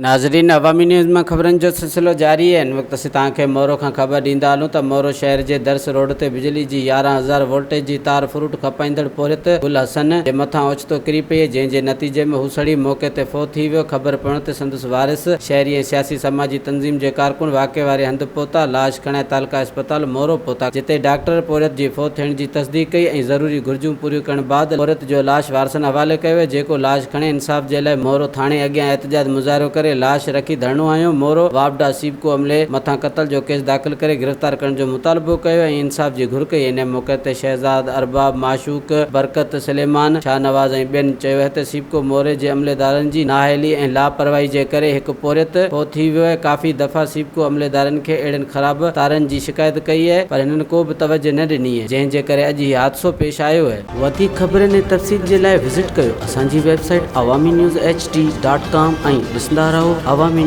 नाज़रीन, अवामी न्यूज़ में ख़बरनि जो सिलसिलो जारी है। इन वक्त असीं तव्हांखे मोरो खां ख़बर ॾींदा हलूं त मोरो शहर जे दर्स रोड ते बिजली जी 11,000 वोल्टेज जी तार फ्रूट खपाईंदड़ पोरित गुल हसन जे मथां ओचितो किरी पई, जंहिं जे नतीजे में हू सड़ी मौके ते फ़ौत थी वियो। ख़बर पवण ते संदसि वारिस शहरी ऐं सियासी समाजी तंज़ीम जे कारकुन वाक़े वारे हंधि पहुता। लाश खणाए तालका अस्पताल मोरो पहुता, जिते डॉक्टर पोरित जी फ़ौत थियण जी तस्दीक कई ऐं ज़रूरी घुर्जूं पूरियूं करण बाद पोरित जो लाश वारसनि हवाले कयो आहे, जेको लाश खणे इंसाफ़ जे लाइ मोरो थाणे अॻियां एहतजाज मुज़ाहिरो करे लाश रखी धरणो आयो। मोरो वापडा सीबको अमले मथां क़त्ल जो केस दाख़िल करे गिरफ़्तार करण जो मुतालबो कयो ऐं इंसाफ़ जी घुर कई। इन मौक़े ते शहज़ाद अरबाब, माशूक, बरकत, सलेमान, शाहनवाज़ ऐं ॿियनि चयो आहे त सीबको मोरे जे अमलेदारनि जी नाअहली ऐं लापरवाही जे करे हिकु पोरित फ़ौत थी वियो आहे। काफ़ी दफ़ा सीबको अमलेदारनि खे अहिड़नि ख़राब तारनि जी शिकायत कई आहे, पर हिननि को बि तवजो न ॾिनी आहे, जंहिं जे करे अॼु हीउ हादसो पेश आयो आहे। वधीक ख़बरनि ऐं तफ़सील जे लाइ विज़िट कयो असांजी वेबसाइट awamiNewsHD.com ऐं ॾिसंदा रहो अवामी।